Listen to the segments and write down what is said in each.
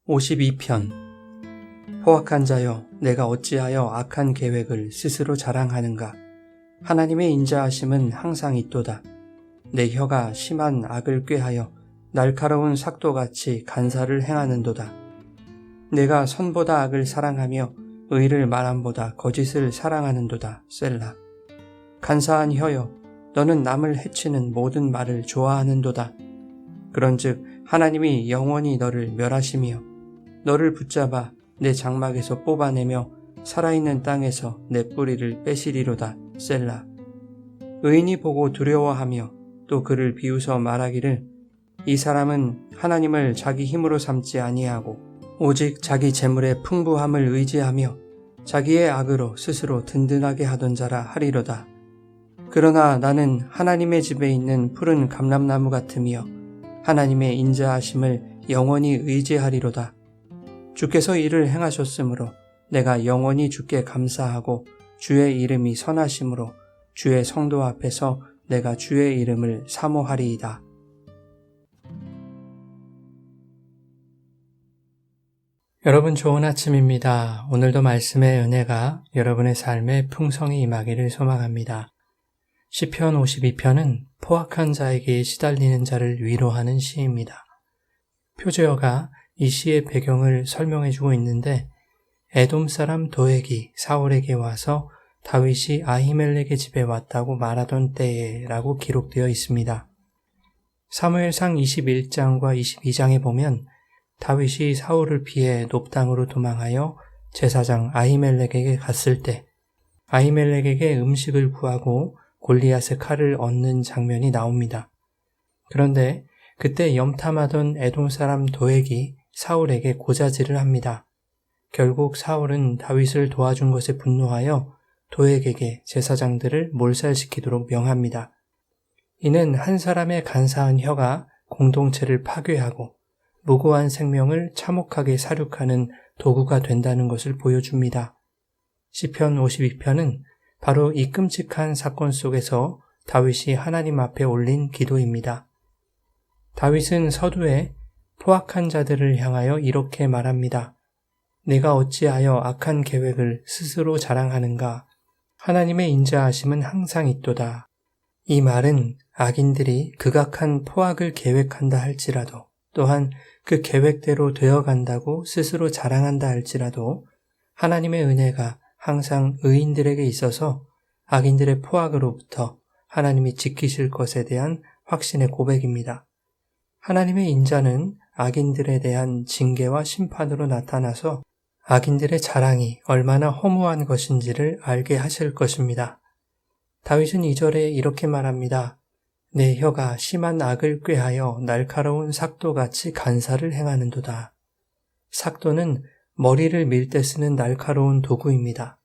52편 포악한 자여, 내가 어찌하여 악한 계획을 스스로 자랑하는가. 하나님의 인자하심은 항상 있도다. 내 혀가 심한 악을 꾀하여 날카로운 삭도같이 간사를 행하는도다. 내가 선보다 악을 사랑하며 의를 말함보다 거짓을 사랑하는도다. 셀라. 간사한 혀여, 너는 남을 해치는 모든 말을 좋아하는도다. 그런즉 하나님이 영원히 너를 멸하시며 너를 붙잡아 내 장막에서 뽑아내며 살아있는 땅에서 내 뿌리를 빼시리로다. 셀라. 의인이 보고 두려워하며 또 그를 비웃어 말하기를 이 사람은 하나님을 자기 힘으로 삼지 아니하고 오직 자기 재물의 풍부함을 의지하며 자기의 악으로 스스로 든든하게 하던 자라 하리로다. 그러나 나는 하나님의 집에 있는 푸른 감람나무 같으며 하나님의 인자하심을 영원히 의지하리로다. 주께서 이를 행하셨으므로 내가 영원히 주께 감사하고 주의 이름이 선하심으로 주의 성도 앞에서 내가 주의 이름을 사모하리이다. 여러분 좋은 아침입니다. 오늘도 말씀의 은혜가 여러분의 삶에 풍성히 임하기를 소망합니다. 시편 52편은 포악한 자에게 시달리는 자를 위로하는 시입니다. 표제어가 이 시의 배경을 설명해주고 있는데 에돔 사람 도액이 사울에게 와서 다윗이 아히멜렉의 집에 왔다고 말하던 때에 라고 기록되어 있습니다. 사무엘상 21장과 22장에 보면 다윗이 사울을 피해 높당으로 도망하여 제사장 아히멜렉에게 갔을 때 아히멜렉에게 음식을 구하고 골리앗의 칼을 얻는 장면이 나옵니다. 그런데 그때 염탐하던 에돔 사람 도액이 사울에게 고자질을 합니다. 결국 사울은 다윗을 도와준 것에 분노하여 도액에게 제사장들을 몰살시키도록 명합니다. 이는 한 사람의 간사한 혀가 공동체를 파괴하고 무고한 생명을 참혹하게 살육하는 도구가 된다는 것을 보여줍니다. 시편 52편은 바로 이 끔찍한 사건 속에서 다윗이 하나님 앞에 올린 기도입니다. 다윗은 서두에 포악한 자들을 향하여 이렇게 말합니다. 내가 어찌하여 악한 계획을 스스로 자랑하는가. 하나님의 인자하심은 항상 있도다. 이 말은 악인들이 극악한 포악을 계획한다 할지라도 또한 그 계획대로 되어간다고 스스로 자랑한다 할지라도 하나님의 은혜가 항상 의인들에게 있어서 악인들의 포악으로부터 하나님이 지키실 것에 대한 확신의 고백입니다. 하나님의 인자는 악인들에 대한 징계와 심판으로 나타나서 악인들의 자랑이 얼마나 허무한 것인지를 알게 하실 것입니다. 다윗은 2절에 이렇게 말합니다. 내 혀가 심한 악을 꾀하여 날카로운 삭도같이 간사를 행하는도다. 삭도는 머리를 밀 때 쓰는 날카로운 도구입니다.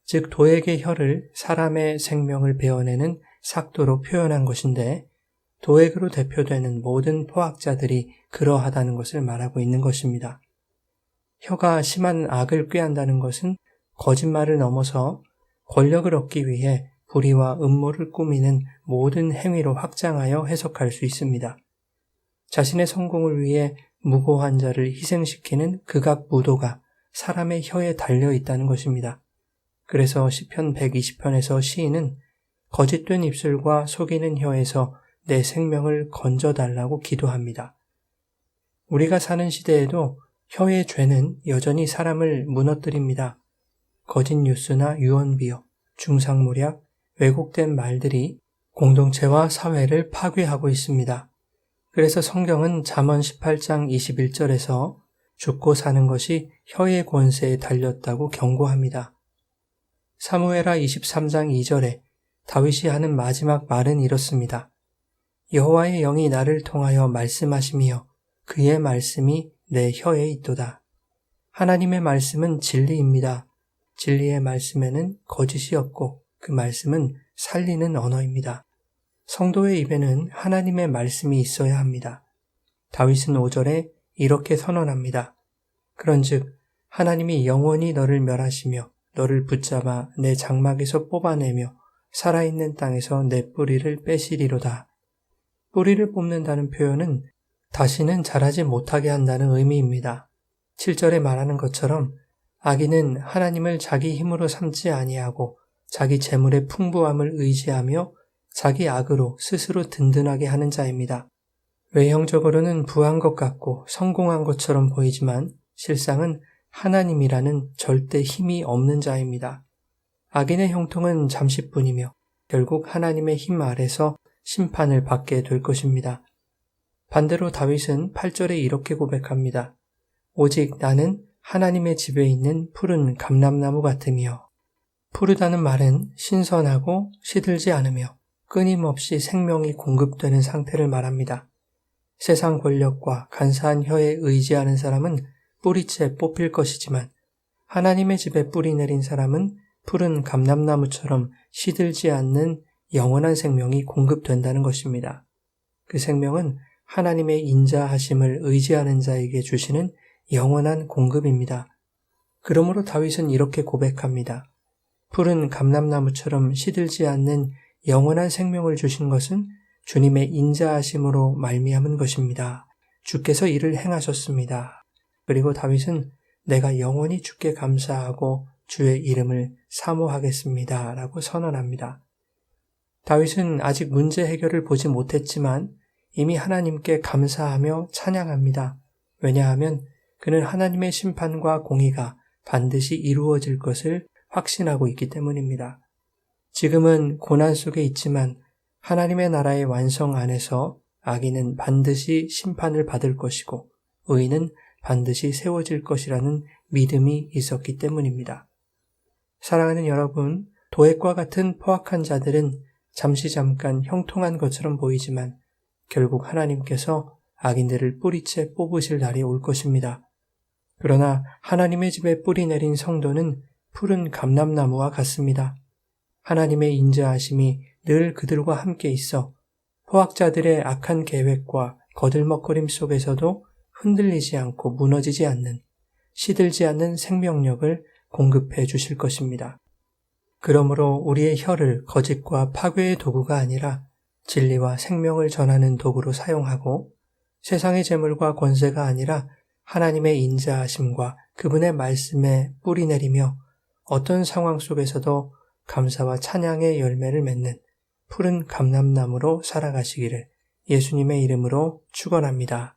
즉 도액의 혀를 사람의 생명을 베어내는 삭도로 표현한 것인데 도액으로 대표되는 모든 포악자들이 그러하다는 것을 말하고 있는 것입니다. 혀가 심한 악을 꾀한다는 것은 거짓말을 넘어서 권력을 얻기 위해 불의와 음모를 꾸미는 모든 행위로 확장하여 해석할 수 있습니다. 자신의 성공을 위해 무고한 자를 희생시키는 극악무도가 사람의 혀에 달려 있다는 것입니다. 그래서 시편 120편에서 시인은 거짓된 입술과 속이는 혀에서 내 생명을 건져달라고 기도합니다. 우리가 사는 시대에도 혀의 죄는 여전히 사람을 무너뜨립니다. 거짓 뉴스나 유언비어, 중상모략, 왜곡된 말들이 공동체와 사회를 파괴하고 있습니다. 그래서 성경은 잠언 18장 21절에서 죽고 사는 것이 혀의 권세에 달렸다고 경고합니다. 사무엘하 23장 2절에 다윗이 하는 마지막 말은 이렇습니다. 여호와의 영이 나를 통하여 말씀하시며 그의 말씀이 내 혀에 있도다. 하나님의 말씀은 진리입니다. 진리의 말씀에는 거짓이 없고 그 말씀은 살리는 언어입니다. 성도의 입에는 하나님의 말씀이 있어야 합니다. 다윗은 5절에 이렇게 선언합니다. 그런즉 하나님이 영원히 너를 멸하시며 너를 붙잡아 내 장막에서 뽑아내며 살아있는 땅에서 내 뿌리를 빼시리로다. 뿌리를 뽑는다는 표현은 다시는 자라지 못하게 한다는 의미입니다. 7절에 말하는 것처럼 악인은 하나님을 자기 힘으로 삼지 아니하고 자기 재물의 풍부함을 의지하며 자기 악으로 스스로 든든하게 하는 자입니다. 외형적으로는 부한 것 같고 성공한 것처럼 보이지만 실상은 하나님이라는 절대 힘이 없는 자입니다. 악인의 형통은 잠시뿐이며 결국 하나님의 힘 아래서 심판을 받게 될 것입니다. 반대로 다윗은 8절에 이렇게 고백합니다. 오직 나는 하나님의 집에 있는 푸른 감람나무 같으며, 푸르다는 말은 신선하고 시들지 않으며 끊임없이 생명이 공급되는 상태를 말합니다. 세상 권력과 간사한 혀에 의지하는 사람은 뿌리째 뽑힐 것이지만 하나님의 집에 뿌리 내린 사람은 푸른 감람나무처럼 시들지 않는 영원한 생명이 공급된다는 것입니다. 그 생명은 하나님의 인자하심을 의지하는 자에게 주시는 영원한 공급입니다. 그러므로 다윗은 이렇게 고백합니다. 푸른 감람나무처럼 시들지 않는 영원한 생명을 주신 것은 주님의 인자하심으로 말미암은 것입니다. 주께서 이를 행하셨습니다. 그리고 다윗은 내가 영원히 주께 감사하고 주의 이름을 사모하겠습니다. 라고 선언합니다. 다윗은 아직 문제 해결을 보지 못했지만 이미 하나님께 감사하며 찬양합니다. 왜냐하면 그는 하나님의 심판과 공의가 반드시 이루어질 것을 확신하고 있기 때문입니다. 지금은 고난 속에 있지만 하나님의 나라의 완성 안에서 악인은 반드시 심판을 받을 것이고 의인은 반드시 세워질 것이라는 믿음이 있었기 때문입니다. 사랑하는 여러분, 도액과 같은 포악한 자들은 잠깐 형통한 것처럼 보이지만 결국 하나님께서 악인들을 뿌리채 뽑으실 날이 올 것입니다. 그러나 하나님의 집에 뿌리 내린 성도는 푸른 감람나무와 같습니다. 하나님의 인자하심이 늘 그들과 함께 있어 포악자들의 악한 계획과 거들먹거림 속에서도 흔들리지 않고 무너지지 않는, 시들지 않는 생명력을 공급해 주실 것입니다. 그러므로 우리의 혀를 거짓과 파괴의 도구가 아니라 진리와 생명을 전하는 도구로 사용하고 세상의 재물과 권세가 아니라 하나님의 인자하심과 그분의 말씀에 뿌리 내리며 어떤 상황 속에서도 감사와 찬양의 열매를 맺는 푸른 감람나무로 살아가시기를 예수님의 이름으로 축원합니다.